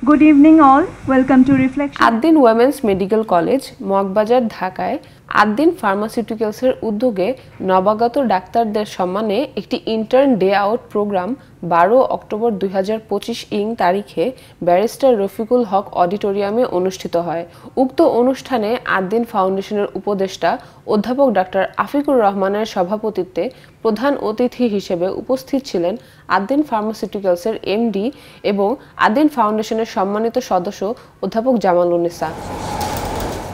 Good evening all. Welcome to Reflection. Addin women's medical college Moghbazar ঢাকায় আদ্দিন ফার্মাসিউটিক্যালসের উদ্যোগে নবাগত ডাক্তারদের সম্মানে একটি intern day out program 12 October 2025 ইং তারিখে ব্যারিস্টার রফিকুল হক অডিটোরিয়ামে অনুষ্ঠিত হয়। উক্ত অনুষ্ঠানে আদ্দিন ফাউন্ডেশনের উপদেষ্টা অধ্যাপক ডাক্তার আফিকুর রহমানের সভাপতিত্বে প্রধান অতিথি হিসেবে উপস্থিত ছিলেন আদ্দিন ফার্মাসিউটিক্যালসের এমডি এবং আদ্দিন ফাউন্ডেশনের সম্মানিত সদস্য অধ্যাপক জামালুন্নেসা।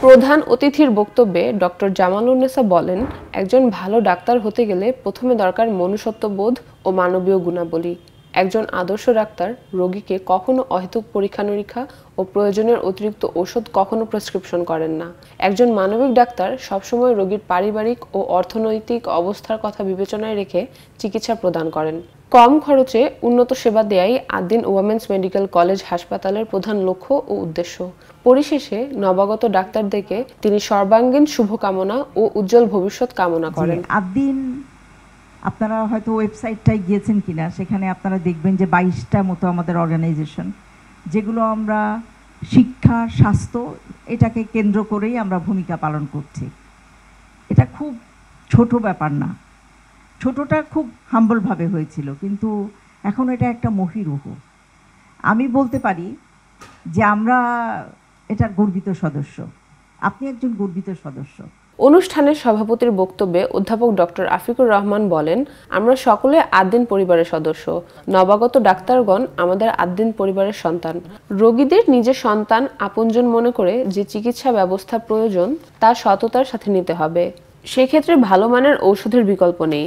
প্রধান অতিথির বক্তব্যে ডক্টর জামালুন্নেসা বলেন, একজন ভালো ডাক্তার হতে গেলে প্রথমে দরকার মনুষ্যত্ববোধ ও মানবীয় গুণাবলী। একজন আদর্শ ডাক্তার রোগীকে কখনো অহেতুক পরীক্ষা নিরীক্ষা ও প্রয়োজনের অতিরিক্ত ওষুধ কখনো প্রেসক্রিপশন করেন না। একজন মানবিক ডাক্তার সবসময় রোগীর পারিবারিক ও অর্থনৈতিক অবস্থার কথা বিবেচনায় রেখে চিকিৎসা প্রদান করেন। কম খরচে উন্নত সেবা দেয়াই আদ্দিন ওমেন্স মেডিকেল কলেজ হাসপাতালের প্রধান লক্ষ্য ও উদ্দেশ্য। পরিশেষে নবাগত ডাক্তারদেরকে তিনি সর্বাঙ্গীন শুভকামনা ও উজ্জ্বল ভবিষ্যৎ কামনা করেন। আদ্দিন আপনারা হয়তো ওয়েবসাইটটায় গিয়েছেন কিনা, সেখানে আপনারা দেখবেন যে 22টা মতো আমাদের অর্গানাইজেশন, যেগুলো আমরা শিক্ষা স্বাস্থ্য এটাকে কেন্দ্র করেই আমরা ভূমিকা পালন করছি। এটা খুব ছোট ব্যাপার না, ছোটটা খুব হাম্বলভাবে হয়েছিল, কিন্তু এখন এটা একটা মহিরুহ। আমি বলতে পারি যে আমরা এটার গর্বিত সদস্য। আপনি একজন গর্বিত সদস্য। অনুষ্ঠানের সভাপতির বক্তব্যে অধ্যাপক ডক্টর আফিকুর রহমান বলেন, আমরা সকলে আদ্দিন পরিবারের সদস্য। নবাগত ডাক্তারগণ আমাদের আদ্দিন পরিবারের সন্তান। রোগীদের নিজের সন্তান আপনজন মনে করে যে চিকিৎসা ব্যবস্থা প্রয়োজন তা সততার সাথে নিতে হবে। সেক্ষেত্রে ভালো মানের ঔষধের বিকল্প নেই।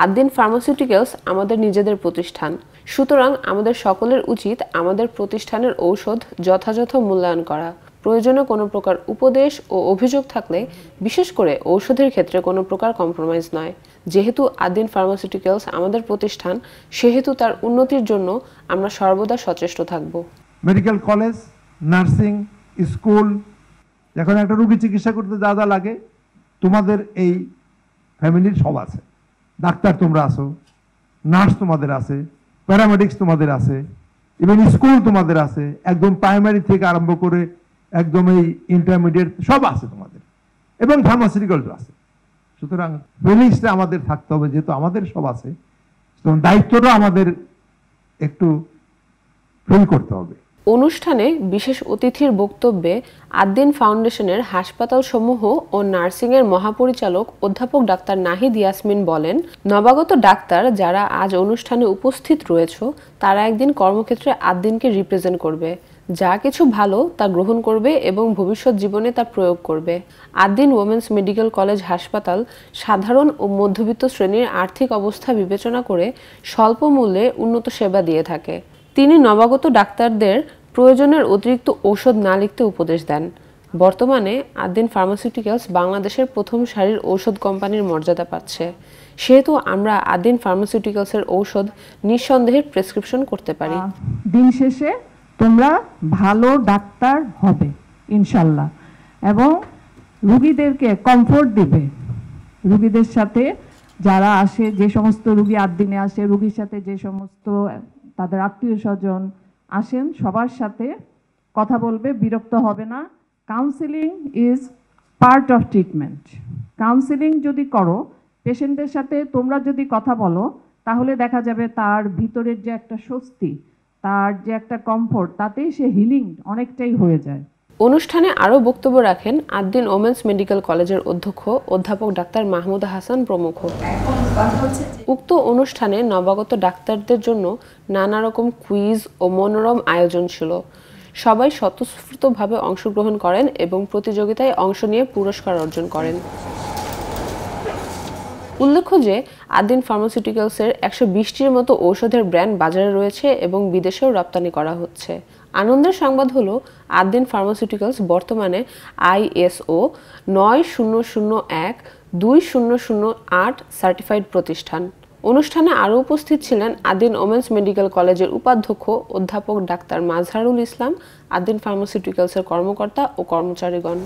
আদ্দিন ফার্মাসিউটিক্যালস আমাদের নিজেদের প্রতিষ্ঠান, সুতরাং আমাদের সকলের উচিত আমাদের প্রতিষ্ঠানের ঔষধ যথাযথ মূল্যায়ন করা। প্রয়োজনে কোনো প্রকার উপদেশ ও অভিযোগ থাকলে বিশেষ করে ঔষধের ক্ষেত্রে কোনো প্রকার কম্প্রোমাইজ নয়। যেহেতু আদ্দিন ফার্মাসিউটিক্যালস আমাদের প্রতিষ্ঠান, সেহেতু তার উন্নতির জন্য আমরা সর্বদা সচেষ্ট থাকব। মেডিকেল কলেজ, নার্সিং স্কুল, এখন একটা রোগী চিকিৎসা করতে যা যা লাগে তোমাদের এই ফ্যামিলির সব আছে। ডাক্তার তোমরা আছো, নার্স তোমাদের আছে, প্যারামেডিক্স তোমাদের আছে, ইভেন স্কুল তোমাদের আছে, একদম প্রাইমারি থেকে আরম্ভ করে একদম এই ইন্টারমিডিয়েট সব আছে তোমাদের, এবং ফার্মাসিউটিক্যালস আছে। সুতরাং ফিলিংসটা আমাদের থাকতে হবে, যেহেতু আমাদের সব আছে, দায়িত্বটা আমাদের একটু ফিল করতে হবে। অনুষ্ঠানে বিশেষ অতিথির বক্তব্যে আদ্দিন ফাউন্ডেশনের হাসপাতাল সমূহ ও নার্সিংয়ের মহাপরিচালক অধ্যাপক ডাক্তার নাহিদ ইয়াসমিন বলেন, নবাগত ডাক্তার যারা আজ অনুষ্ঠানে উপস্থিত রয়েছে তারা একদিন কর্মক্ষেত্রে আদ্দিনকে রিপ্রেজেন্ট করবে। যা কিছু ভালো তা গ্রহণ করবে এবং ভবিষ্যৎ জীবনে তা প্রয়োগ করবে। আদ্দিন ওমেন্স মেডিকেল কলেজ হাসপাতাল সাধারণ ও মধ্যবিত্ত শ্রেণীর আর্থিক অবস্থা বিবেচনা করে স্বল্প মূল্যে উন্নত সেবা দিয়ে থাকে। তিনি নবাগত ডাক্তারদের প্রয়োজনের অতিরিক্ত ঔষধ না লিখতে উপদেশ দেন। বর্তমানে আদ্দিন ফার্মাসিউটিক্যালস বাংলাদেশের প্রথম সারির ঔষধ কোম্পানির মর্যাদা পাচ্ছে, সেহেতু আমরা আদ্দিন ফার্মাসিউটিক্যালসের ঔষধ নিঃসন্দেহে প্রেসক্রিপশন করতে পারি। দিন শেষে তোমরা ভালো ডাক্তার হবে ইনশাল্লাহ, এবং রুগীদেরকে কমফোর্ট দিবে। রুগীদের সাথে যারা আসে, যে সমস্ত রুগী আদ্দিনে আসে, রুগীর সাথে যে সমস্ত তাদের আত্মীয় স্বজন আসেন, সবার সাথে কথা বলবে, বিরক্ত হবে না। Counselling is part of treatment. Counselling যদি করো, পেশেন্টের সাথে তোমরা যদি কথা বলো, তাহলে দেখা যাবে তার ভিতরের যে একটা স্বস্তি, তার যে একটা কমফোর্ট, তাতেই সে হিলিং অনেকটাই হয়ে যায়। অনুষ্ঠানে আরও বক্তব্য রাখেন আদ্দিন ওমেন্স মেডিকেল কলেজের অধ্যক্ষ অধ্যাপক ডাক্তার মাহমুদা হাসান প্রমুখ। উক্ত অনুষ্ঠানে নবাগত ডাক্তারদের জন্য নানা রকম কুইজ ও মনোরম আয়োজন ছিল। সবাই স্বতঃস্ফূর্তভাবে অংশগ্রহণ করেন এবং প্রতিযোগিতায় অংশ নিয়ে পুরস্কার অর্জন করেন। উল্লেখ্য যে আদ্দিন ফার্মাসিউটিক্যালসের 120টির মতো ঔষধের ব্র্যান্ড বাজারে রয়েছে এবং বিদেশেও রপ্তানি করা হচ্ছে। আনন্দের সংবাদ হলো আদ্দিন ফার্মাসিউটিক্যালস বর্তমানে ISO 9001-2008 সার্টিফাইড প্রতিষ্ঠান। অনুষ্ঠানে আরও উপস্থিত ছিলেন আদ্দিন ওমেন্স মেডিকেল কলেজের উপাধ্যক্ষ অধ্যাপক ডাক্তার মাজহারুল ইসলাম, আদ্দিন ফার্মাসিউটিক্যালসের কর্মকর্তা ও কর্মচারীগণ।